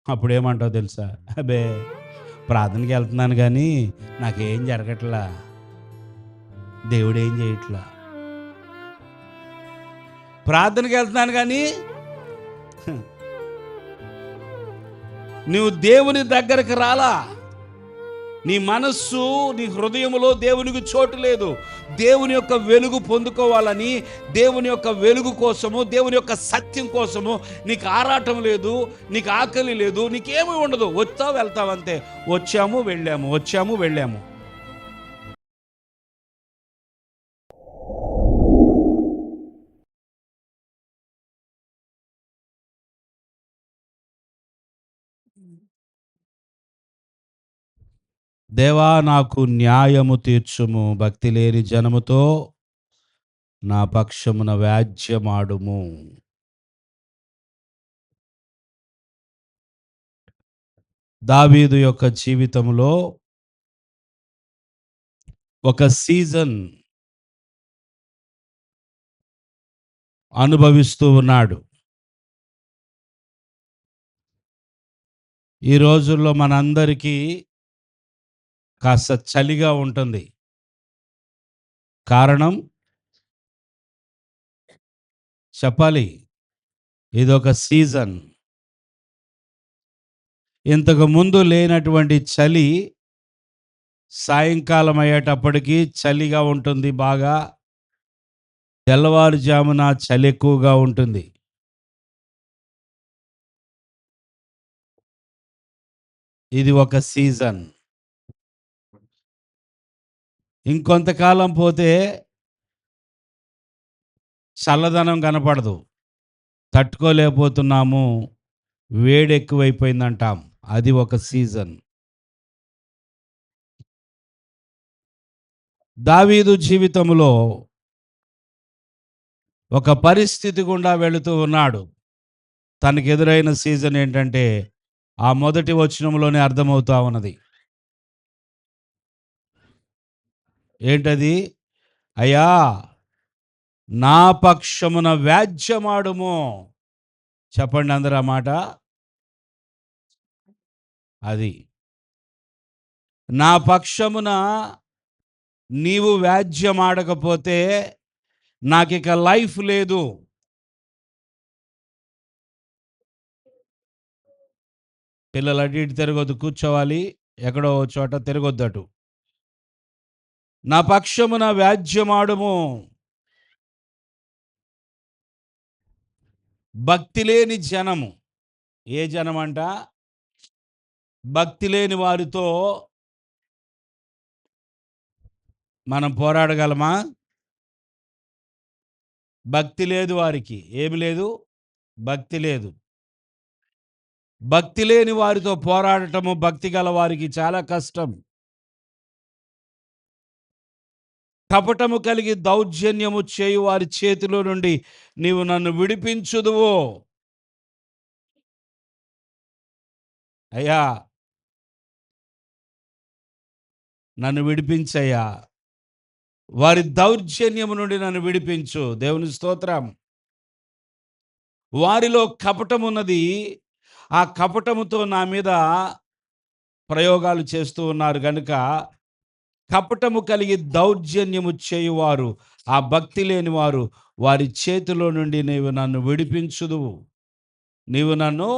అప్పుడేమంటావు తెలుసా? అబ్బే! ప్రార్థనకి వెళ్తున్నాను గానీ, నాకేం జరగట్లా. దేవుడేం చేయట్లా. ప్రార్థనకి వెళ్తున్నాను గానీ, నువ్వు దేవుని దగ్గరికి రాలా. నీ మనస్సు, నీ హృదయములో దేవునికి చోటు లేదు. దేవుని యొక్క వెలుగు పొందుకోవాలని, దేవుని యొక్క వెలుగు కోసము, దేవుని యొక్క సత్యం కోసము నీకు ఆరాటం లేదు, నీకు ఆకలి లేదు, నీకేమీ ఉండదు. వచ్చావు వెళ్తావు అంతే. వచ్చాము వెళ్ళాము, వచ్చాము వెళ్ళాము. దేవా నాకు న్యాయము తీర్చుము, భక్తి లేని జనముతో నా పక్షమున వ్యాజ్యమాడుము. దావీదు యొక్క జీవితంలో ఒక సీజన్ అనుభవిస్తూ ఉన్నాడు. ఈ రోజుల్లో మనందరికీ కాస్త చలిగా ఉంటుంది. కారణం చెప్పాలి. ఇదొక సీజన్. ఇంతకు ముందు లేనటువంటి చలి సాయంకాలం అయ్యేటప్పటికి చలిగా ఉంటుంది బాగా. తెల్లవారుజామున చలి ఎక్కువగా ఉంటుంది. ఇది ఒక సీజన్. ఇంకొంతకాలం పోతే చల్లదనం కనపడదు. తట్టుకోలేకపోతున్నాము. వేడెక్కువైపోయిందంటాం. అది ఒక సీజన్. దావీదు జీవితంలో ఒక పరిస్థితి గుండా వెళుతూ ఉన్నాడు. తనకెదురైన సీజన్ ఏంటంటే, ఆ మొదటి వచనంలోనే అర్థమవుతా ఉన్నది. ఏంటది? అయ్యా! నా పక్షమున వ్యాజ్యమాడుము. చెప్పండి అందరూ ఆ మాట. అది. నా పక్షమున నీవు వ్యాజ్యమాడకపోతే నాకిక లైఫ్ లేదు. పిల్లలు అటు ఇటు తిరగొద్దు, కూర్చోవాలి. ఎక్కడో ఓ చోట తిరగొద్దటు. నా పక్షమున వ్యాజ్యమాడుము. భక్తి లేని జనము. ఏ జనమంట? భక్తి లేని వారితో మనం పోరాడగలమా? భక్తి లేదు వారికి. ఏమి లేదు? భక్తి లేదు. భక్తి లేని వారితో పోరాడటము భక్తి గల వారికి చాలా కష్టం. కపటము కలిగి దౌర్జన్యము చేయు వారి చేతిలో నుండి నీవు నన్ను విడిపించుదువు. అయ్యా! నన్ను విడిపించయ్యా! వారి దౌర్జన్యము నుండి నన్ను విడిపించు. దేవుని స్తోత్రం. వారిలో కపటమున్నది. ఆ కపటముతో నా మీద ప్రయోగాలు చేస్తూ ఉన్నారు గనుక, కపటము కలిగి దౌర్జన్యము చేయువారు, ఆ భక్తి లేని వారు, వారి చేతిలో నుండి నీవు నన్ను విడిపించుదువు. నీవు నన్ను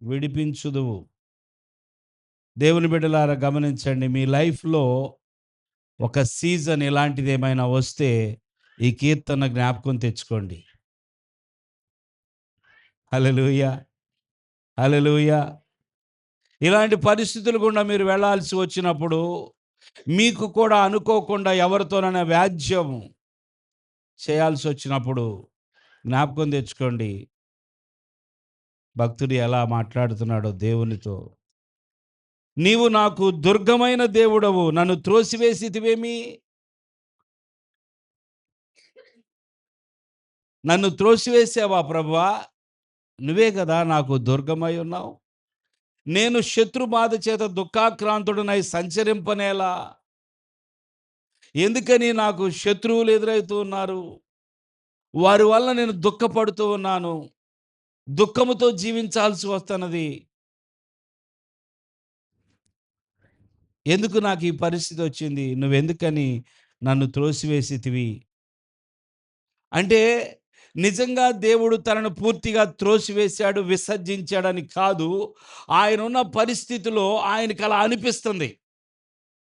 విడిపించుదువు. దేవుని బిడ్డలారా గమనించండి. మీ లైఫ్‌లో ఒక సీజన్ ఇలాంటిది ఏమైనా వస్తే ఈ కీర్తన జ్ఞాపకం తెచ్చుకోండి. హల్లెలూయా! హల్లెలూయా! ఇలాంటి పరిస్థితులు గుండా మీరు వెళ్ళాల్సి వచ్చినప్పుడు, మీకు కూడా అనుకోకుండా ఎవరితోనైనా వ్యాజ్యం చేయాల్సొచ్చినప్పుడు జ్ఞాపకం తెచ్చుకోండి. భక్తుడు ఎలా మాట్లాడుతున్నాడో దేవునితో. నీవు నాకు దుర్గమైన దేవుడవు. నన్ను త్రోసివేసితివేమి? నన్ను త్రోసివేసావా ప్రభువా? నువ్వే గదా నాకు దుర్గమై ఉన్నావు. నేను శత్రు బాధ చేత దుఃఖాక్రాంతుడనై సంచరింపనేలా? ఎందుకని నాకు శత్రువులు ఎదురవుతూ ఉన్నారు? వారి వల్ల నేను దుఃఖపడుతూ ఉన్నాను. దుఃఖముతో జీవించాల్సి వస్తున్నది. ఎందుకు నాకు ఈ పరిస్థితి వచ్చింది? నువ్వెందుకని నన్ను త్రోసివేసితివి? అంటే నిజంగా దేవుడు తనను పూర్తిగా త్రోసివేశాడు, విసర్జించాడని కాదు. ఆయనున్న పరిస్థితిలో ఆయనకలా అనిపిస్తుంది.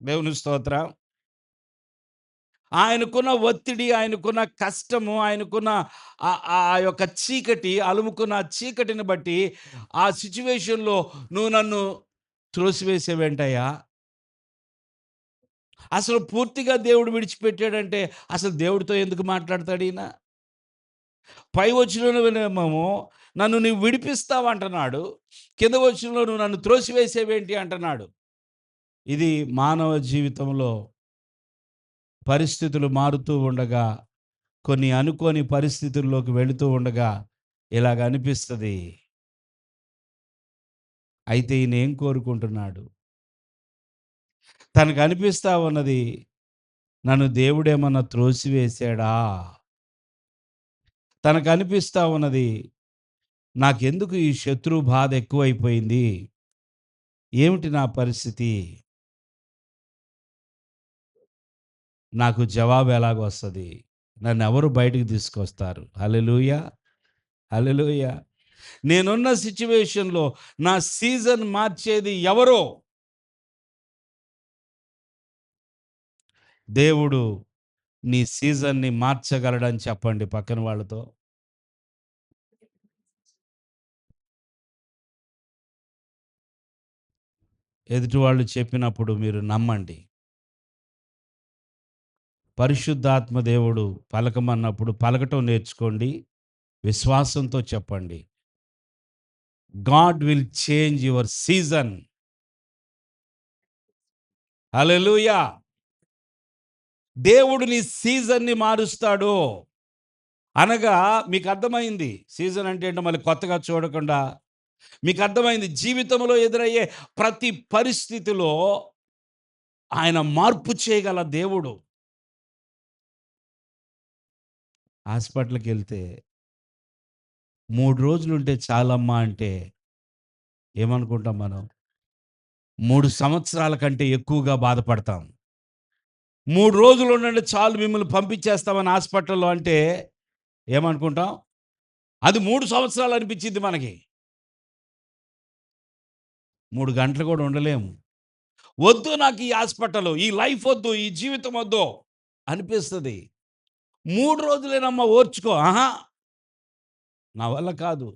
దేవుని స్తోత్రం. ఆయనకున్న ఒత్తిడి, ఆయనకున్న కష్టము, ఆయనకున్న ఆ యొక్క చీకటి, అలుముకున్న చీకటిని బట్టి ఆ సిట్యుయేషన్‌లో నువ్వు నన్ను త్రోసివేసావేంటయ్యా? అసలు పూర్తిగా దేవుడు విడిచిపెట్టాడంటే అసలు దేవుడితో ఎందుకు మాట్లాడతాడీయన? పై వచనంలోనేమో నన్ను నీవు విడిపిస్తావంటున్నాడు. కింద వచనంలో నువ్వు నన్ను త్రోసివేసేవేంటి అంటున్నాడు. ఇది మానవ జీవితంలో పరిస్థితులు మారుతూ ఉండగా, కొన్ని అనుకోని పరిస్థితుల్లోకి వెళుతూ ఉండగా ఇలాగ అనిపిస్తది. అయితే ఈయన ఏం కోరుకుంటున్నాడు? తనకు అనిపిస్తా ఉన్నది, నన్ను దేవుడేమన్నా త్రోసివేసాడా? తనకు అనిపిస్తా ఉన్నది, నాకెందుకు ఈ శత్రు బాధ ఎక్కువైపోయింది? ఏమిటి నా పరిస్థితి? నాకు జవాబు ఎలాగొస్తది? నన్నెవరు బయటికి తీసుకొస్తారు? హల్లెలూయా! హల్లెలూయా! నేనున్న సిట్యుయేషన్‌లో నా సీజన్ మార్చేది ఎవరో? దేవుడు నీ సీజన్‌ని మార్చగలడని చెప్పండి పక్కన వాళ్ళతో. ఎదుటి వాళ్ళు చెప్పినప్పుడు మీరు నమ్మండి. పరిశుద్ధాత్మ దేవుడు పలకమన్నప్పుడు పలకటం నేర్చుకోండి. విశ్వాసంతో చెప్పండి. God will change your season. Hallelujah! దేవుడు నీ సీజన్‌ని మారుస్తాడు. అనగా మీకు అర్థమైంది. సీజన్ అంటే ఏంటో మళ్ళీ కొత్తగా చూడకుండా మీకు అర్థమైంది. జీవితంలో ఎదురయ్యే ప్రతి పరిస్థితిలో ఆయన మార్పు చేయగల దేవుడు. హాస్పిటల్‌కెళ్తే 3 రోజులుంటే చాలమ్మా అంటే ఏమనుకుంటాం మనం? 3 సంవత్సరాల కంటే ఎక్కువగా బాధపడతాం. 3 రోజులు ఉండండి చాలు మిమ్మల్ని పంపించేస్తామని హాస్పిటల్‌లో అంటే ఏమనుకుంటాం? అది 3 సంవత్సరాలు అనిపించిద్ది మనకి. 3 గంటలు కూడా ఉండలేము. వద్దు నాకు ఈ హాస్పిటలు, ఈ లైఫ్ వద్దు, ఈ జీవితం వద్దు అనిపిస్తది. 3 రోజులేనమ్మా ఓర్చుకో. అహా! నా వల్ల కాదు.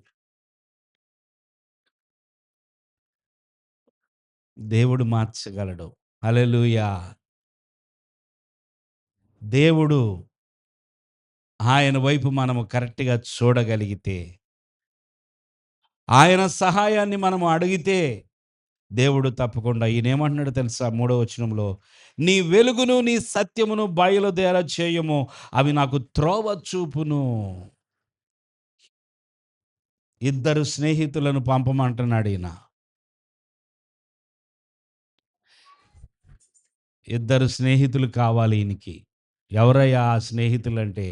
దేవుడు మార్చగలడు. హల్లెలూయా! దేవుడు ఆయన వైపు మనము కరెక్ట్‌గా చూడగలిగితే, ఆయన సహాయాన్ని మనము అడిగితే, దేవుడు తప్పకుండా ఈయనేమంటున్నాడో తెలుసా? మూడో వచనంలో, "నీ వెలుగును, నీ సత్యమును బయలుదేర చేయము. అవి నాకు త్రోవ చూపును." ఇద్దరు స్నేహితులను పంపమంటున్నాడు ఈయన. ఇద్దరు స్నేహితులు కావాలి ఈయనకి. ఎవరయ్యా ఆ స్నేహితులంటే,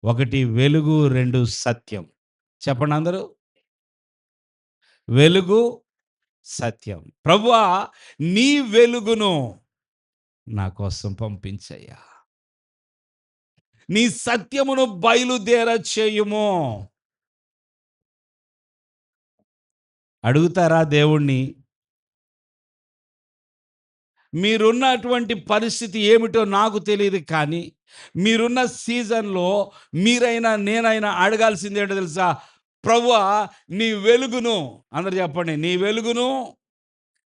ఒకటి వెలుగు, 2 సత్యం. చెప్పండి అందరూ. వెలుగు, సత్యం. ప్రభువా నీ వెలుగును నా కోసం పంపించయ్యా. నీ సత్యమును బయలుదేర చేయుము. అడుగుతారా దేవుణ్ణి? మీరున్నటువంటి పరిస్థితి ఏమిటో నాకు తెలీదు కానీ, మీరున్న సీజన్‌లో మీరైనా, నేనైనా అడగాల్సిందేంటో తెలుసా? ప్రభువా నీ వెలుగును అందరూ చెప్పండి. నీ వెలుగును,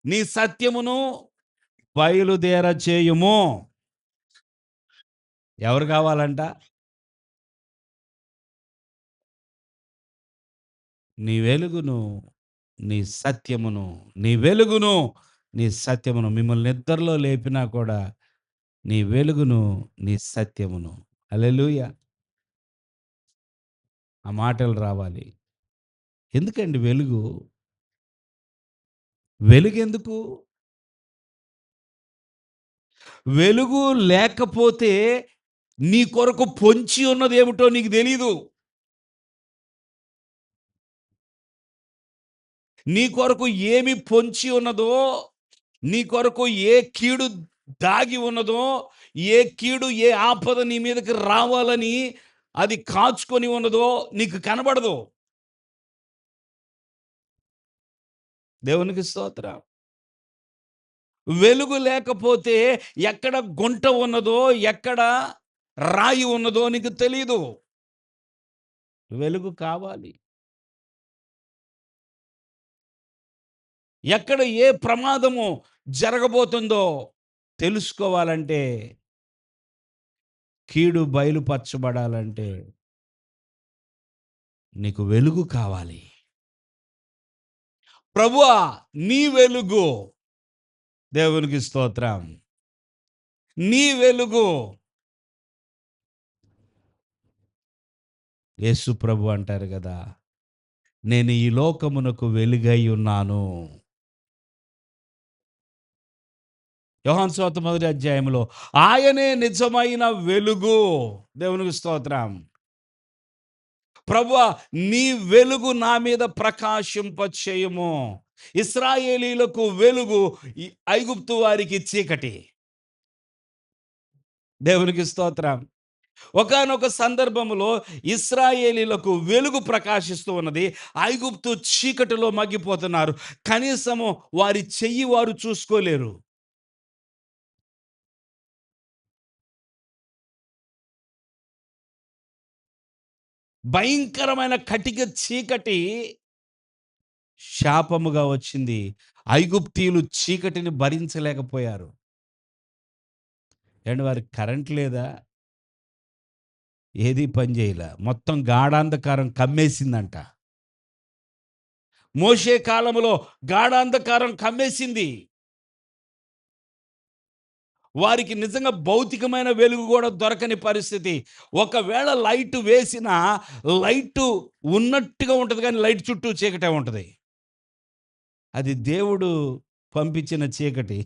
నీ సత్యమును బయలుదేర చేయుము. ఎవరు కావాలంట? నీ వెలుగును, నీ సత్యమును, నీ వెలుగును, నీ సత్యమును మిమ్మల్ని నిద్రలో లేపినా కూడా నీ వెలుగును, నీ సత్యమును. హల్లెలూయా! ఆ మాటలు రావాలి. ఎందుకండి వెలుగు? వెలుగెందుకు? వెలుగు లేకపోతే నీ కొరకు పొంచి ఉన్నదేమిటో నీకు తెలీదు. నీ కొరకు ఏమి పొంచి ఉన్నదో, నీ కొరకు ఏ కీడు దాగి ఉన్నదో, ఏ కీడు, ఏ ఆపద నీ మీదకి రావాలని అది కాచుకొని ఉన్నదో నీకు కనబడదు. దేవునికి స్తోత్రం. వెలుగు లేకపోతే ఎక్కడ గుంట ఉన్నదో, ఎక్కడ రాయి ఉన్నదో నీకు తెలీదు. వెలుగు కావాలి. ఎక్కడ ఏ ప్రమాదము జరగబోతుందో తెలుసుకోవాలంటే, కీడు బయలుపరచబడాలంటే నీకు వెలుగు కావాలి. ప్రభువా, నీ వెలుగు. దేవునికి స్తోత్రం. నీ వెలుగు. యేసు ప్రభు అంటారు గదా! నేను ఈ లోకమునకు వెలుగై ఉన్నాను. యోహాను సువార్త మొదటి అధ్యాయంలో ఆయనే నిజమైన వెలుగు. దేవునికి స్తోత్రం. ప్రభువా, నీ వెలుగు నా మీద ప్రకాశింపచేయుము. ఇశ్రాయేలీయులకు వెలుగు, ఈ ఐగుప్తు వారికి చీకటి. దేవునికి స్తోత్రం. ఒకానొక సందర్భములో ఇశ్రాయేలీయులకు వెలుగు ప్రకాశిస్తూ ఉన్నది. ఐగుప్తు చీకటిలో మగ్గిపోతున్నారు. కనీసము వారి చెయ్యి వారు చూసుకోలేరు. భయంకరమైన కటిక చీకటి శాపముగా వచ్చింది. ఐగుప్తీయులు చీకటిని భరించలేకపోయారు. ఏవండి, వారికి కరెంట్ లేదా? ఏది పని చేయలే. మొత్తం గాఢాంధకారం కమ్మేసిందంట. మోషే కాలంలో గాఢాంధకారం కమ్మేసింది. వారికి నిజంగా భౌతికమైన వెలుగు కూడా దొరకని పరిస్థితి. ఒకవేళ లైట్ వేసినా లైటు ఉన్నట్టుగా ఉంటది కానీ లైట్ చుట్టూ చీకటే ఉంటది. అది దేవుడు పంపించిన చీకటి.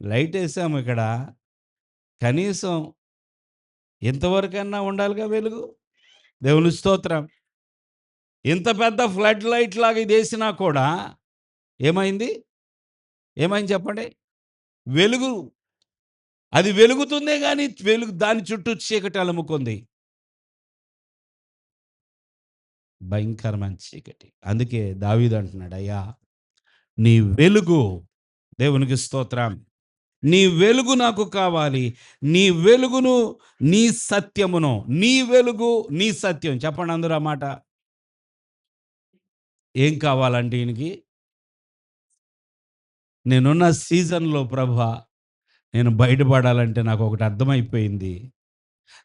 లైట్ వేసాము ఇక్కడ. కనీసం ఇంతవరకన్నా ఉండాలిగా వెలుగు. దేవుని స్తోత్రం. ఇంత పెద్ద ఫ్లడ్ లైట్ లాగా ఇది వేసినా కూడా ఏమైంది? ఏమైంది చెప్పండి? వెలుగు అది వెలుగుతుందే గాని వెలుగు దాని చుట్టూ చీకటి అలుముకుంది. భయంకరమైన చీకటి. అందుకే దావీదు అంటున్నాడు, అయ్యా నీ వెలుగు. దేవునికి స్తోత్రం. నీ వెలుగు నాకు కావాలి. నీ వెలుగును, నీ సత్యమును. నీ వెలుగు, నీ సత్యం. చెప్పండి అందరూ ఆ మాట. ఏం కావాలంటే ఈయనకి? నేనున్న సీజన్‌లో ప్రభువా, నేను బయటపడాలంటే నాకు ఒకటి అర్థమైపోయింది.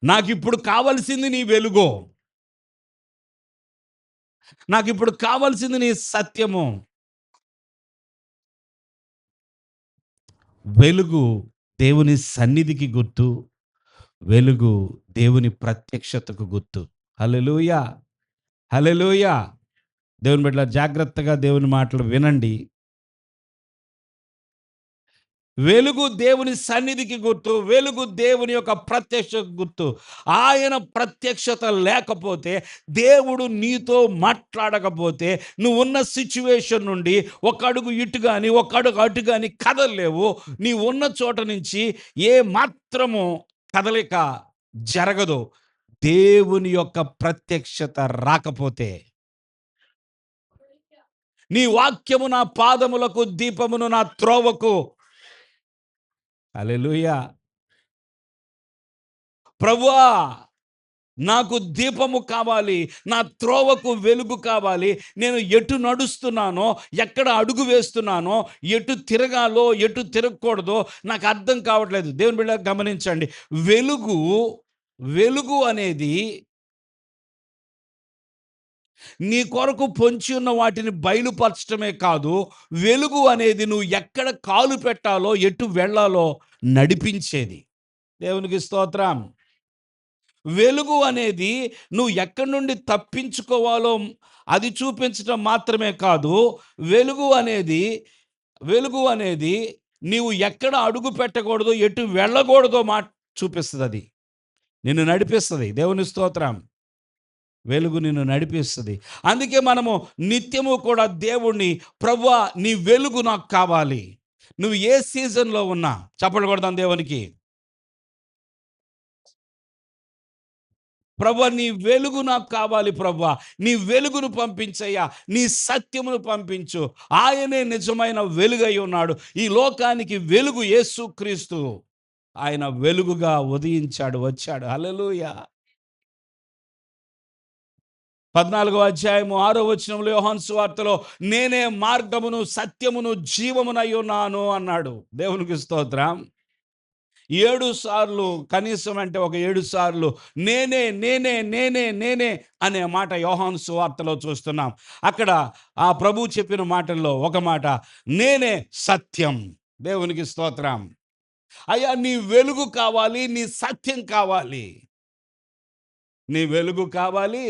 నాకిప్పుడు కావాల్సింది నీ వెలుగు. నాకిప్పుడు కావాల్సింది నీ సత్యము. వెలుగు దేవుని సన్నిధికి గుర్తు. వెలుగు దేవుని ప్రత్యక్షతకు గుర్తు. హల్లెలూయా! హల్లెలూయా! దేవుని బిడ్డలారా, జాగ్రత్తగా దేవుని మాటలు వినండి. వెలుగు దేవుని సన్నిధికి గుర్తు. వెలుగు దేవుని యొక్క ప్రత్యక్షకు గుర్తు. ఆయన ప్రత్యక్షత లేకపోతే, దేవుడు నీతో మాట్లాడకపోతే, నువ్వు ఉన్న సిచ్యువేషన్ నుండి ఒక అడుగు ఇటు గాని, ఒక అడుగు అటు గాని కదలలేవు. నీ ఉన్న చోట నుంచి ఏ మాత్రము కదలిక జరగదు. దేవుని యొక్క ప్రత్యక్షత రాకపోతే. నీ వాక్యము నా పాదములకు దీపమును, నా త్రోవకు. హల్లెలూయా! ప్రభువా, నాకు దీపము కావాలి. నా త్రోవకు వెలుగు కావాలి. నేను ఎటు నడుస్తున్నానో, ఎక్కడ అడుగు వేస్తున్నానో, ఎటు తిరగాలో, ఎటు తిరగకూడదో నాకు అర్థం కావట్లేదు. దేవుని బిడ్డ గమనించండి. వెలుగు, వెలుగు అనేది నీ కొరకు పొంచి ఉన్న వాటిని బయలుపరచటమే కాదు, వెలుగు అనేది నువ్వు ఎక్కడ కాలు పెట్టాలో, ఎటు వెళ్ళాలో నడిపించేది. దేవునికి స్తోత్రం. వెలుగు అనేది నువ్వు ఎక్కడి నుండి తప్పించుకోవాలో అది చూపించడం మాత్రమే కాదు, వెలుగు అనేది వెలుగు అనేది నీవు ఎక్కడ అడుగు పెట్టకూడదో, ఎటు వెళ్ళకూడదో చూపిస్తుంది. అది నిన్ను నడిపిస్తుంది. దేవుని స్తోత్రం. వెలుగు నిన్ను నడిపిస్తుంది. అందుకే మనము నిత్యము కూడా దేవుణ్ణి, ప్రభువా నీ వెలుగు నాకు కావాలి. నువ్వు ఏ సీజన్‌లో ఉన్నా చప్పట్లు కొడదాం దేవునికి. ప్రభువా నీ వెలుగు నాకు కావాలి ప్రభువా. నీ వెలుగును పంపించయ్యా. నీ సత్యమును పంపించు. ఆయనే నిజమైన వెలుగై ఉన్నాడు. ఈ లోకానికి వెలుగు యేసుక్రీస్తు. ఆయన వెలుగుగా ఉదయించాడు, వచ్చాడు. హల్లెలూయా! 14వ అధ్యాయము 6వ వచనంలో యోహాను సువార్తలో నేనే మార్గమును, సత్యమును, జీవమునై ఉన్నాను అన్నాడు. దేవునికి స్తోత్రం. 7 సార్లు, కనీసం అంటే ఒక 7 సార్లు నేనే, నేనే, నేనే, నేనే అనే మాట యోహాను సువార్తలో చూస్తున్నాం. అక్కడ ఆ ప్రభువు చెప్పిన మాటల్లో ఒక మాట, నేనే సత్యం. దేవునికి స్తోత్రం. అయ్యా నీ వెలుగు కావాలి, నీ సత్యం కావాలి. నీ వెలుగు కావాలి,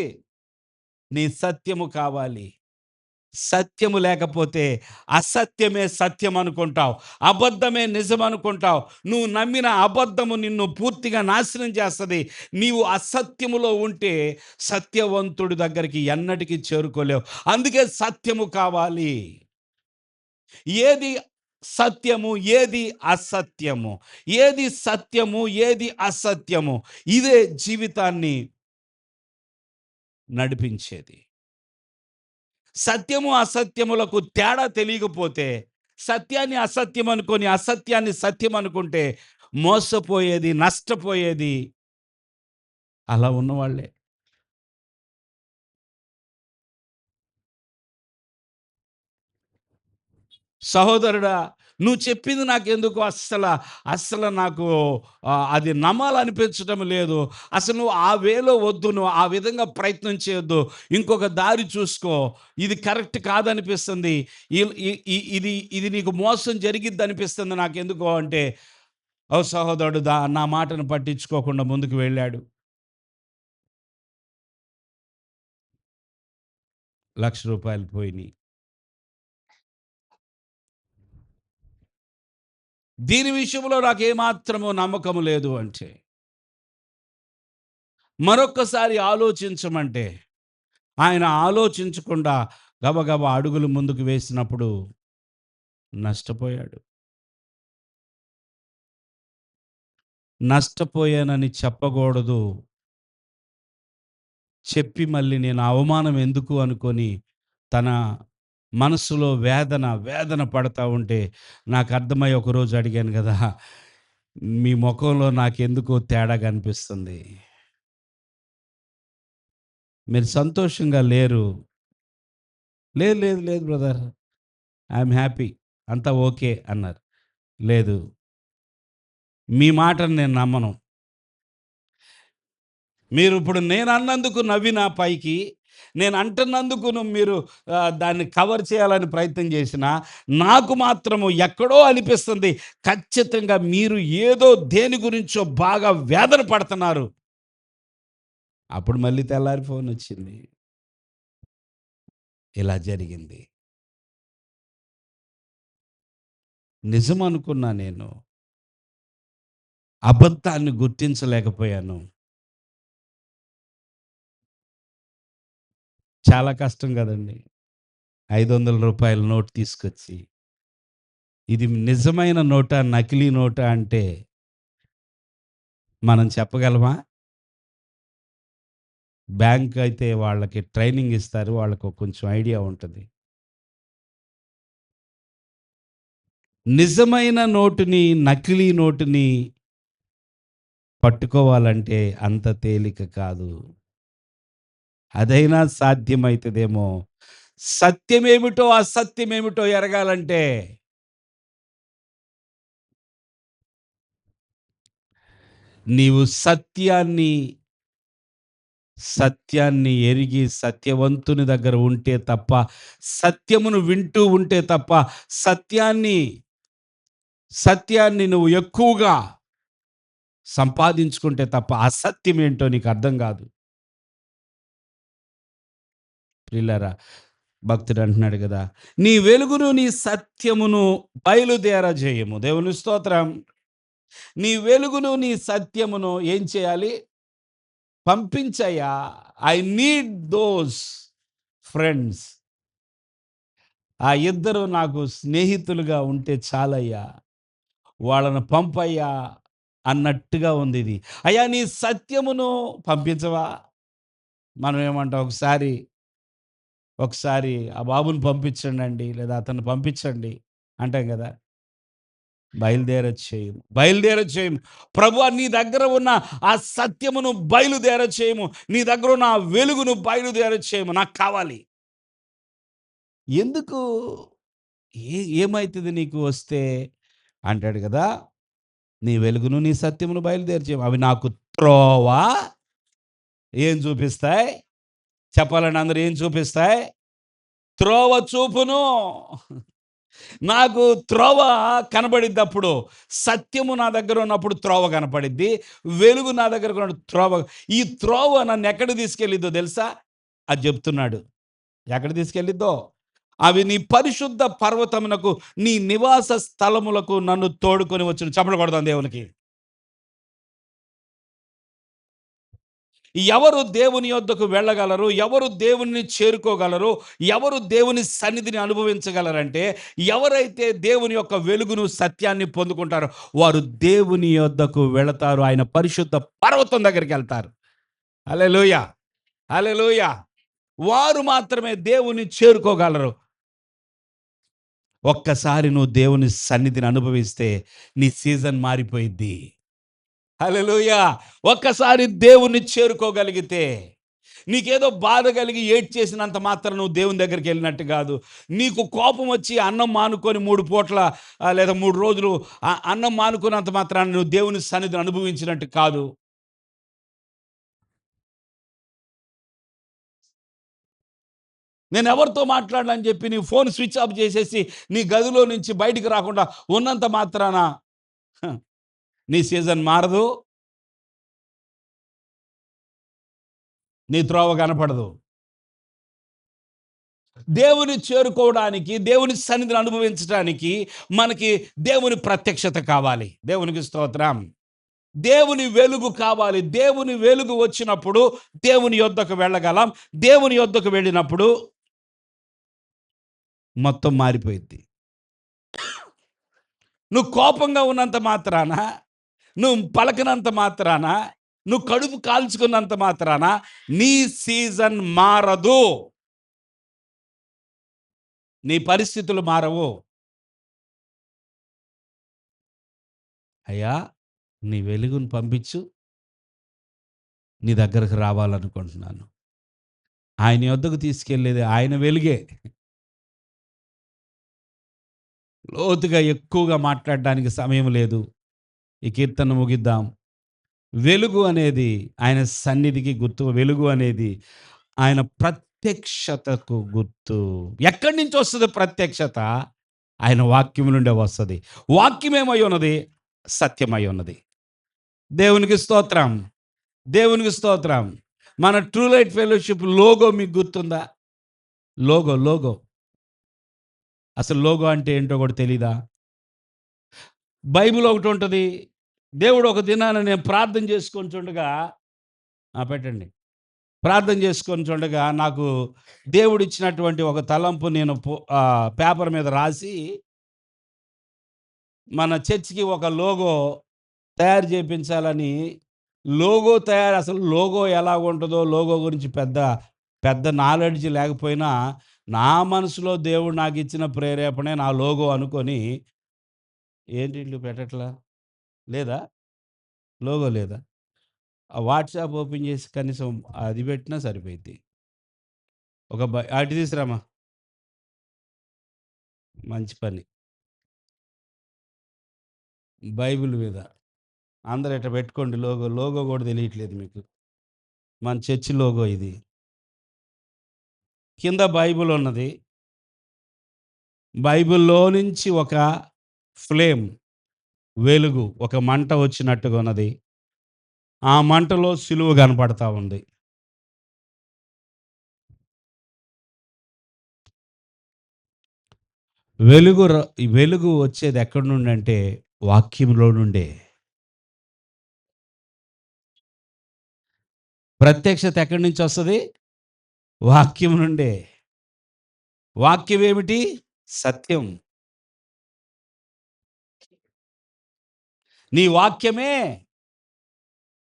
నీ సత్యము కావాలి. సత్యము లేకపోతే అసత్యమే సత్యం అనుకుంటావు. అబద్ధమే నిజం అనుకుంటావు. నువ్వు నమ్మిన అబద్ధము నిన్ను పూర్తిగా నాశనం చేస్తది. నీవు అసత్యములో ఉంటే సత్యవంతుడి దగ్గరికి ఎన్నటికీ చేరుకోలేవు. అందుకే సత్యము కావాలి. ఏది సత్యము, ఏది అసత్యము, ఏది సత్యము, ఏది అసత్యము, ఇదే జీవితాన్ని నడిపించేది. సత్యము అసత్యములకు తేడా తెలియకపోతే, సత్యాన్ని అసత్యం అనుకొని అసత్యాన్ని సత్యం అనుకుంటే మోసపోయేది, నష్టపోయేది అలా ఉన్నవాళ్లే. సహోదరుడా, నువ్వు చెప్పింది నాకెందుకు అస్సలు నాకు అది నమ్మాలనిపించడం లేదు. అసలు నువ్వు ఆ వేలో వద్దు. నువ్వు ఆ విధంగా ప్రయత్నం చేయొద్దు. ఇంకొక దారి చూసుకో. ఇది కరెక్ట్ కాదనిపిస్తుంది. ఇది ఇది నీకు మోసం జరిగిద్దనిపిస్తుంది నాకెందుకో అంటే, ఓ సహోదరుడు నా మాటను పట్టించుకోకుండా ముందుకు వెళ్ళాడు. రూ. 1,00,000 పోయినాయి. దీని విషయంలో నాకేమాత్రము నమ్మకం లేదు అంటే, మరొక్కసారి ఆలోచించమంటే, ఆయన ఆలోచించకుండా గబగబా అడుగులు ముందుకు వేసినప్పుడు నష్టపోయాడు. నష్టపోయానని చెప్పకూడదు. చెప్పి మళ్ళీ నేను అవమానం ఎందుకు అనుకొని తన మనసులో వేదన పడతా ఉంటే నాకు అర్థమై ఒకరోజు అడిగాను కదా! మీ మొఖంలో నాకెందుకో తేడా కనిపిస్తుంది. మీరు సంతోషంగా లేరు. లేదు, లేదు, లేదు బ్రదర్. I'm happy. అంతా ఓకే అన్నారు. లేదు. మీ మాటను నేను నమ్మను. మీరు ఇప్పుడు నేనన్నందుకు నవ్వినా పైకి, నేను అంటున్నందుకు మీరు దాన్ని కవర్ చేయాలని ప్రయత్నం చేసినా, నాకు మాత్రము ఎక్కడో అనిపిస్తుంది. ఖచ్చితంగా మీరు ఏదో దేని గురించో బాగా వేదన పడుతున్నారు. అప్పుడు మళ్ళీ తెల్లారి ఫోనొచ్చింది. ఇలా జరిగింది. నిజం అనుకున్నా నేను. అబద్ధాన్ని గుర్తించలేకపోయాను. చాలా కష్టం గదండీ! రూ. 500 నోట్ తీసుకొచ్చి, ఇది నిజమైన నోటా? నకిలీ నోటా? అంటే మనం చెప్పగలమా? బ్యాంక్ అయితే వాళ్ళకి ట్రైనింగ్ ఇస్తారు. వాళ్ళకు కొంచెం ఐడియా ఉంటది. నిజమైన నోటుని, నకిలీ నోటుని పట్టుకోవాలంటే అంత తేలిక కాదు. అదైనా సాధ్యమైతదేమో. సత్యమేమిటో, అసత్యమేమిటో ఎరగాలంటే నీవు సత్యాన్ని ఎరిగి సత్యవంతుని దగ్గర ఉంటే తప్ప, సత్యమును వింటూ ఉంటే తప్ప, సత్యాన్ని సత్యాన్ని నువ్వు ఎక్కువగా సంపాదించుకుంటే తప్ప అసత్యం ఏంటో నీకు అర్థం కాదు. ప్రియులారా, భక్తుడు అంటున్నాడు కదా, నీ వెలుగును నీ సత్యమును బయలుదేరజేయము. దేవుని స్తోత్రం. నీ వెలుగును నీ సత్యమును ఏం చేయాలి? పంపించయ్యా. I need those friends. ఆ ఇద్దరు నాకు స్నేహితులుగా ఉంటే చాలయ్యా. వాళ్ళను పంపయ్యా అన్నట్టుగా ఉంది ఇది. అయ్యా నీ సత్యమును పంపించవా? మనం ఏమంటాం ఒకసారి ఆ బాబుని పంపించండండి లేదా అతన్ని పంపించండి అంటాం కదా! బయలుదేరచేయము. బయలుదేరచేయము. ప్రభువా నీ దగ్గర ఉన్న ఆ సత్యమును బయలుదేరచేయము. నీ దగ్గర ఉన్న ఆ వెలుగును బయలుదేరచేయము. నాకు కావాలి. ఎందుకు? ఏమైతది నీకు వస్తే? అంటాడు కదా! నీ వెలుగును, నీ సత్యమును బయలుదేరచేయము. అవి నాకు త్రోవ ఏం చూపిస్తాయి? చెప్పాలండి అందరూ ఏం చూపిస్తాయి? త్రోవ చూపును. నాకు త్రోవ కనబడిద్దప్పుడు. సత్యము నా దగ్గర ఉన్నప్పుడు త్రోవ కనపడిద్ది. వెలుగు నా దగ్గర ఉన్న త్రోవ. ఈ త్రోవ నన్నెక్కడికి తీసుకెళ్ళిద్దో తెలుసా? అది చెప్తున్నాడు. ఎక్కడికి తీసుకెళ్ళిద్దో? అవి నీ పరిశుద్ధ పర్వతమునకు, నీ నివాస స్థలములకు నన్ను తోడుకొని వచ్చును. చప్పట్లు కొడదాం దేవునికి. ఎవరు దేవుని యొద్దకు వెళ్ళగలరు? ఎవరు దేవుణ్ణి చేరుకోగలరు? ఎవరు దేవుని సన్నిధిని అనుభవించగలరంటే, ఎవరైతే దేవుని యొక్క వెలుగును, సత్యాన్ని పొందుకుంటారో వారు దేవుని యొద్దకు వెళతారు. ఆయన పరిశుద్ధ పర్వతం దగ్గరికెళ్తారు. హల్లెలూయా! హల్లెలూయా! వారు మాత్రమే దేవుని చేరుకోగలరు. ఒక్కసారి నువ్వు దేవుని సన్నిధిని అనుభవిస్తే నీ సీజన్ మారిపోయిద్ది. హల్లెలూయా! ఒక్కసారి దేవుణ్ణి చేరుకోగలిగితే, నీకేదో బాధ కలిగి ఏడ్చేసినంత మాత్రం నువ్వు దేవుని దగ్గరికెళ్ళినట్టు కాదు. నీకు కోపం వచ్చి అన్నం మానుకొని 3 పూట్ల లేదా 3 రోజులు అన్నం మానుకున్నంత మాత్రాన నువ్వు దేవుని సన్నిధిని అనుభవించినట్టు కాదు. నేనెవరితో మాట్లాడనని చెప్పి నీ ఫోన్ స్విచ్ ఆఫ్ చేసేసి, నీ గదిలో నుంచి బయటికి రాకుండా ఉన్నంత మాత్రాన హ, నీ సీజన్ మారదు. నీ త్రోవ కనపడదు. దేవుని చేరుకోవడానికి, దేవుని సన్నిధిని అనుభవించడానికి మనకి దేవుని ప్రత్యక్షత కావాలి. దేవునికి స్తోత్రం. దేవుని వెలుగు కావాలి. దేవుని వెలుగు వచ్చినప్పుడు దేవుని యొద్దకు వెళ్ళగలం. దేవుని యొద్దకు వెళ్ళినప్పుడు మొత్తం మారిపోయిద్ది. నువ్వు కోపంగా ఉన్నంత మాత్రాన, నువ్వు పలకనంత మాత్రాన, నువ్వు కడుపు కాల్చుకున్నంత మాత్రాన నీ సీజన్ మారదు. నీ పరిస్థితులు మారవు. అయ్యా నీ వెలుగును పంపించు. నీ దగ్గరకు రావాలనుకుంటున్నాను. ఆయన యొద్దకు తీసుకెళ్ళేది ఆయన వెలుగే. లోతుగా ఎక్కువగా మాట్లాడడానికి సమయం లేదు. ఈ కీర్తన ముగిద్దాం. వెలుగు అనేది ఆయన సన్నిధికి గుర్తు. వెలుగు అనేది ఆయన ప్రత్యక్షతకు గుర్తు. ఎక్కడి నుంచి వస్తది ప్రత్యక్షత? ఆయన వాక్యం నుండే వస్తది. వాక్యం ఏమై ఉన్నది? సత్యమై ఉన్నది. దేవునికి స్తోత్రం. దేవునికి స్తోత్రం. మన ట్రూ లైట్ ఫెలోషిప్ లోగో మీకు గుర్తుందా? లోగో. అసలు లోగో అంటే ఏంటో కూడా తెలీదా? బైబిల్ ఒకటి ఉంటది. దేవుడు ఒక దినాన నేను ప్రార్థన చేసుకొనుచుండగా పెట్టండి. ప్రార్థన చేసుకొనుచుండగా నాకు దేవుడిచ్చినటువంటి ఒక తలంపు నేను పేపర్ మీద రాసి మన చర్చ్‌కి ఒక లోగో తయారు చేపించాలని అసలు లోగో ఎలాగుంటదో లోగో గురించి పెద్ద పెద్ద నాలెడ్జ్ లేకపోయినా నా మనసులో దేవుడు నాకిచ్చిన ప్రేరేపణే నా లోగో అనుకోని ఏంటి ఈళ్ళు పెట్టట్లా? లేదా? లోగో లేదా? ఆ వాట్సాప్ ఓపెన్ చేసి కనీసం అది పెట్టినా సరిపోయిద్ది. అటు తీసురామా. మంచి పని. బైబిల్ మీద. అందరూ ఇట్ట పెట్టుకోండి లోగో. లోగో కూడా తెలియట్లేదు మీకు. మన చర్చి లోగో ఇది. కింద బైబిల్ ఉన్నది. బైబిల్‌లో నుంచి ఒక ఫ్లేమ్ వెలుగు, ఒక మంట వచ్చినట్టుగా ఉన్నది. ఆ మంటలో సిలువ కనపడతా ఉంది. ఈ వెలుగు వచ్చేది ఎక్కడి నుండంటే వాక్యంలో నుండే. ప్రత్యక్షత ఎక్కడి నుంచి వస్తది? వాక్యం నుండే. వాక్యం ఏమిటి? సత్యం. నీ వాక్యమే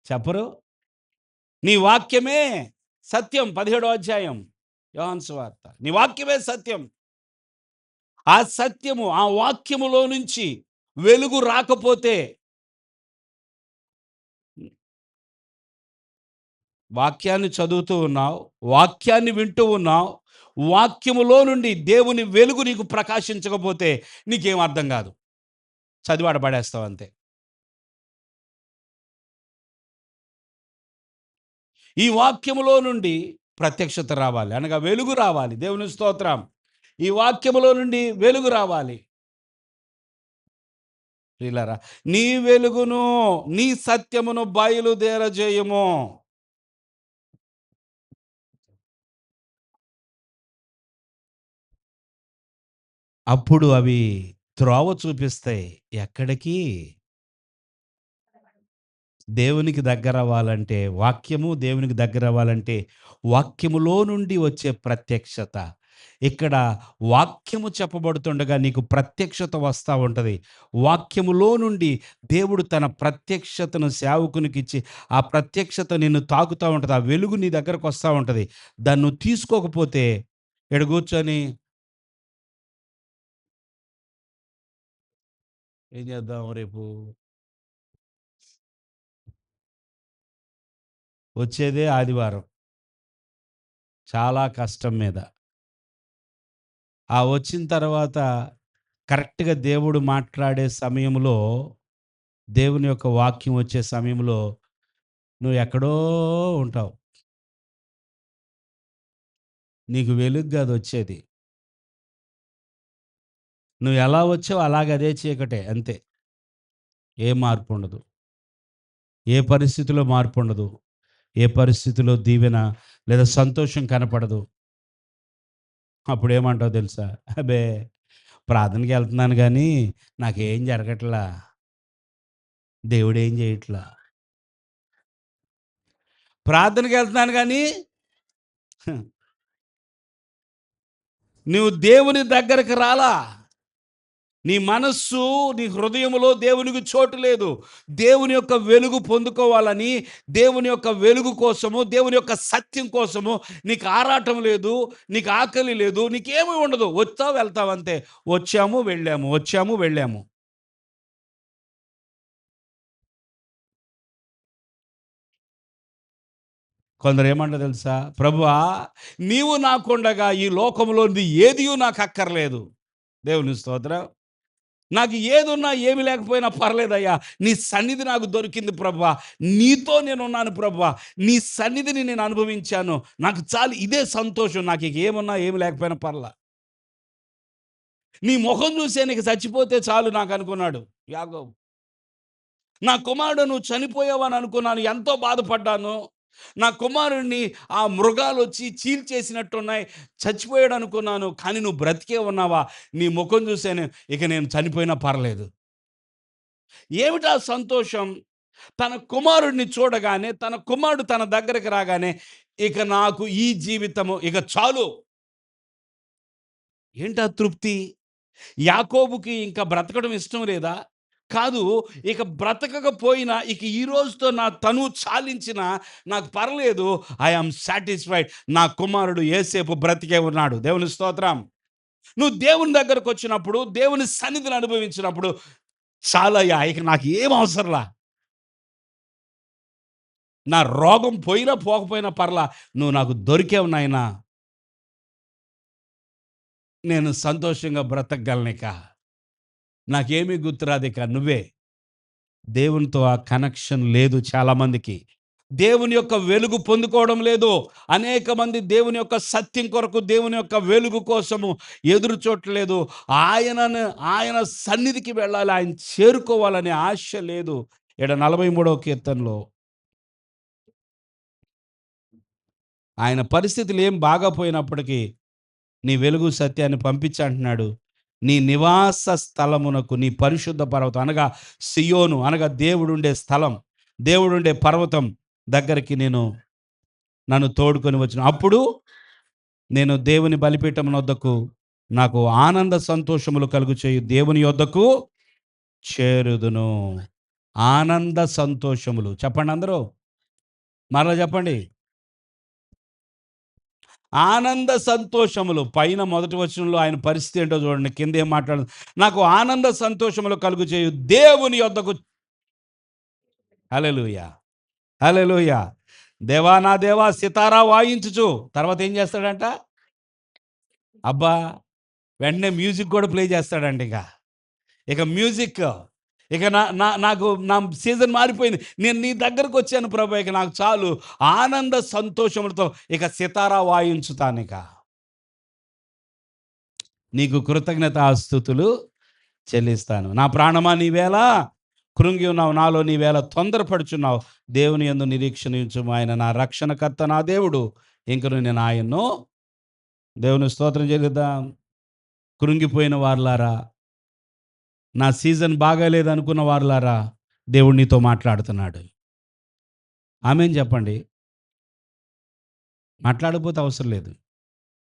చెప్పరు? నీ వాక్యమే సత్యం. 17 అధ్యాయం యోహాను సువార్త. నీ వాక్యమే సత్యం. ఆ సత్యము, ఆ వాక్యములో నుంచి వెలుగు రాకపోతే వాక్యాన్ని చదువుతూ ఉన్నావు, వాక్యాన్ని వింటూ ఉన్నావు, వాక్యములో నుండి దేవుని వెలుగు నీకు ప్రకాశించకపోతే నీకేం అర్థం కాదు. చదివాడ పడేస్తావు అంతే. ఈ వాక్యములో నుండి ప్రత్యక్షత రావాలి. అనగా వెలుగు రావాలి. దేవుని స్తోత్రం. ఈ వాక్యములో నుండి వెలుగు రావాలి. ప్రియులారా, నీ వెలుగును, నీ సత్యమును బయలుదేరజేయము. అప్పుడు అవి త్రోవ చూపిస్తాయి. ఎక్కడికి? దేవునికి దగ్గరవ్వాలంటే వాక్యము, దేవునికి దగ్గరవ్వాలంటే వాక్యములో నుండి వచ్చే ప్రత్యక్షత. ఇక్కడ వాక్యము చెప్పబడుతుండగా నీకు ప్రత్యక్షత వస్తా ఉంటది. వాక్యములో నుండి దేవుడు తన ప్రత్యక్షతను సేవకునికిచ్చి, ఆ ప్రత్యక్షత నిన్ను తాకుతా ఉంటది. ఆ వెలుగు నీ దగ్గరకొస్తా ఉంటది. దాన్ని నువ్వు తీసుకోకపోతే ఈడ కూర్చొని ఏం చేద్దాం రేపు? వచ్చేదే ఆదివారం. చాలా కష్టం మీద. ఆ వచ్చిన తర్వాత కరెక్ట్‌గా దేవుడు మాట్లాడే సమయంలో, దేవుని యొక్క వాక్యం వచ్చే సమయంలో నువ్వు ఎక్కడో ఉంటావు. నీకు వెలుగు గాదు వచ్చేది. నువ్వు ఎలా వచ్చావో అలాగ అదే చీకటే అంతే. ఏ మార్పు ఉండదు. ఏ పరిస్థితిలో మార్పు ఉండదు. ఏ పరిస్థితిలో దీవెన లేదా సంతోషం కనపడదు. అప్పుడేమంటావో తెలుసా? అబ్బే! ప్రార్థనకెళ్తున్నాను గానీ నాకేం జరగట్లా. దేవుడేం చేయట్లా. ప్రార్థనకెళ్తున్నాను గానీ నువ్వు దేవుని దగ్గరికి రాలా. నీ మనస్సు, నీ హృదయములో దేవునికి చోటు లేదు. దేవుని యొక్క వెలుగు పొందుకోవాలని, దేవుని యొక్క వెలుగు కోసము, దేవుని యొక్క సత్యం కోసము నీకు ఆరాటం లేదు, నీకు ఆకలి లేదు, నీకేమీ ఉండదు. వచ్చావు, వెళ్తావు అంతే. వచ్చాము, వెళ్ళాము, వచ్చాము, వెళ్ళాము. కొందరు ఏమంటారో తెలుసా? ప్రభువా, నీవు నాకుండగా ఈ లోకంలోనిది ఏదియూ నాకు అక్కర్లేదు. దేవుని స్తోత్రం. నాకు ఏదున్నా ఏమి లేకపోయినా పర్లేదయ్యా. నీ సన్నిధి నాకు దొరికింది ప్రభువా. నీతో నేనున్నాను ప్రభువా. నీ సన్నిధిని నేను అనుభవించాను. నాకు చాలు ఇదే సంతోషం. నాకు ఇక ఏమున్నా ఏమి లేకపోయినా పర్లా. నీ మొహం చూసే నీకు చచ్చిపోతే చాలు నాకనుకున్నాడు యాకోబు. నా కుమారుడు నువ్వు చనిపోయావని అనుకున్నాను. ఎంతో బాధపడ్డాను. నా కుమారుడిని ఆ మృగాలొచ్చి చీల్చేసినట్టున్నాయి. చచ్చిపోయాడనుకున్నాను. కానీ నువ్వు బ్రతికే ఉన్నావా? నీ ముఖం చూసాను. ఇక నేను చనిపోయినా పర్లేదు. ఏమిటా సంతోషం? తన కుమారుడిని చూడగానే, తన కుమారుడు తన దగ్గరికి రాగానే, ఇక నాకు ఈ జీవితము ఇక చాలు. ఏంటా తృప్తి? యాకోబుకి ఇంకా బ్రతకడం ఇష్టం లేదా? కాదు. ఇక బ్రతకకపోయినా ఇక ఈ రోజుతో నా తనువు చాలించినా నాకు పర్లేదు. I am satisfied. నా కుమారుడు యేసేపు బ్రతికే ఉన్నాడు. దేవుని స్తోత్రం. నువ్వు దేవుని దగ్గరకొచ్చినప్పుడు, దేవుని సన్నిధిని అనుభవించినప్పుడు, చాలయ్యా ఇక నాకు ఏం అవసరంలా. నా రోగం పోయినా పోకపోయినా పర్లా. నువ్వు నాకు దొరికావు నాయనా. నేను సంతోషంగా బ్రతకగలనిక. నాకేమీ గుర్తురాదిక నువ్వే. దేవునితో ఆ కనెక్షన్ లేదు చాలామందికి. దేవుని యొక్క వెలుగు పొందుకోవడం లేదు. అనేక మంది దేవుని యొక్క సత్యం కొరకు, దేవుని యొక్క వెలుగు కోసము ఎదురు చూడట్లేదు. ఆయనను, ఆయన సన్నిధికి వెళ్ళాలి, ఆయన చేరుకోవాలనే ఆశ లేదు. ఈడ 43వ కీర్తనలో ఆయన పరిస్థితులు ఏం బాగాపోయినప్పటికీ నీ వెలుగు సత్యాన్ని పంపించంటున్నాడు. నీ నివాస స్థలమునకు, నీ పరిశుద్ధ పర్వతం అనగా సియోను అనగా దేవుడుండే స్థలం, దేవుడుండే పర్వతం దగ్గరికి నేను నన్ను తోడుకొని వచ్చిన అప్పుడు నేను దేవుని బలిపీఠం వద్దకు నాకు ఆనంద సంతోషములు కలుగు చేయు దేవుని యొద్దకు చేరుదును. ఆనంద సంతోషములు చెప్పండి అందరూ. మరలా చెప్పండి. ఆనంద సంతోషములు. పైన మొదటి వచనంలో ఆయన పరిస్థితి ఏంటో చూడండి. కింద ఏం మాట్లాడు, నాకు ఆనంద సంతోషములు కలుగు చేయు దేవుని యొద్దకు. హల్లెలూయా, హల్లెలూయా. దేవా నా దేవా సితారా వాయించుచు తర్వాత ఏం చేస్తాడంట? అబ్బా! వెంటనే మ్యూజిక్ కూడా ప్లే చేస్తాడంట ఇక. ఇక మ్యూజిక్ ఇక నా నా నాకు నా సీజన్ మారిపోయింది. నేను నీ దగ్గరకు వచ్చాను ప్రభు. ఇక నాకు చాలు. ఆనంద సంతోషములతో ఇక సితారా వాయించుతానిక. నీకు కృతజ్ఞతాస్తుతులు చెల్లిస్తాను. నా ప్రాణమా నీవేళ కృంగి ఉన్నావు, నాలో నీవేళ తొందరపడుచున్నావు. దేవుని యందు నిరీక్షణ ఉంచుము. ఆయన నా రక్షణకర్త, నా దేవుడు. ఇంకను నేను ఆయన్ను దేవుని స్తోత్రం చెల్లిద్దాం. కృంగిపోయిన వారలారా, నా సీజన్ బాగాలేదనుకున్న వారలారా, దేవుడు నీతో మాట్లాడుతున్నాడు. ఆమేన్ చెప్పండి. మాట్లాడకపోతే అవసరం లేదు.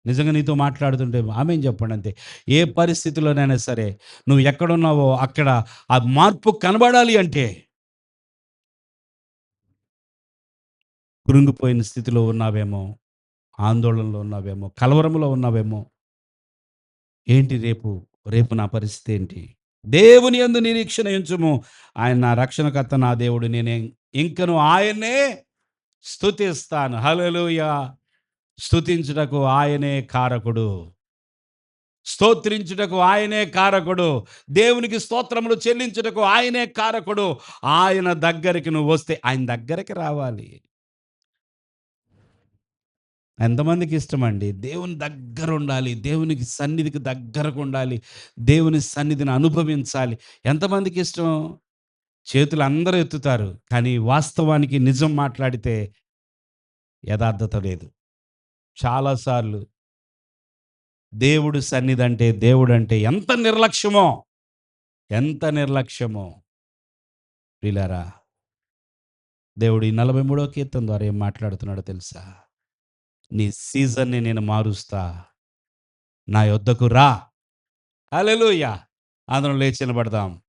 నిజంగా నీతో మాట్లాడుతుంటే ఆమేన్ చెప్పండి అంతే. ఏ పరిస్థితిలోనైనా సరే నువ్వు ఎక్కడున్నావో అక్కడ ఆ మార్పు కనబడాలి అంటే, కృంగిపోయిన స్థితిలో ఉన్నావేమో, ఆందోళనలో ఉన్నావేమో, కలవరంలో ఉన్నావేమో. ఏంటి రేపు? రేపు నా పరిస్థితి ఏంటి? దేవుని యందు నిరీక్షణ ఉంచుము. ఆయన నా రక్షణకర్త, నా దేవుడు. నేను ఇంకను ఆయన్నే స్తుతిస్తాను. హల్లెలూయా. స్తుతించుటకు ఆయనే కారకుడు. స్తోత్రించుటకు ఆయనే కారకుడు. దేవునికి స్తోత్రములు చెల్లించుటకు ఆయనే కారకుడు. ఆయన దగ్గరికి నువ్వు వస్తే ఆయన దగ్గరికి రావాలి. ఎంతమందికి ఇష్టమండి? దేవుని దగ్గర ఉండాలి. దేవునికి సన్నిధికి దగ్గరకు ఉండాలి. దేవుని సన్నిధిని అనుభవించాలి. ఎంతమందికి ఇష్టం? చేతులు అందరూ ఎత్తుతారు. కానీ వాస్తవానికి నిజం మాట్లాడితే యథార్థత లేదు. చాలా సార్లు దేవుడు సన్నిధంటే, దేవుడంటే ఎంత నిర్లక్ష్యమో, ఎంత నిర్లక్ష్యమో. ప్రియులారా, దేవుడు ఈ 43వ కీర్తన ద్వారా ఏం మాట్లాడుతున్నాడో తెలుసా? నీ సీజన్‌ని నేను మారుస్తా. నా యొద్దకు రా. హల్లెలూయా. అందరం లేచి నిలబడదాం.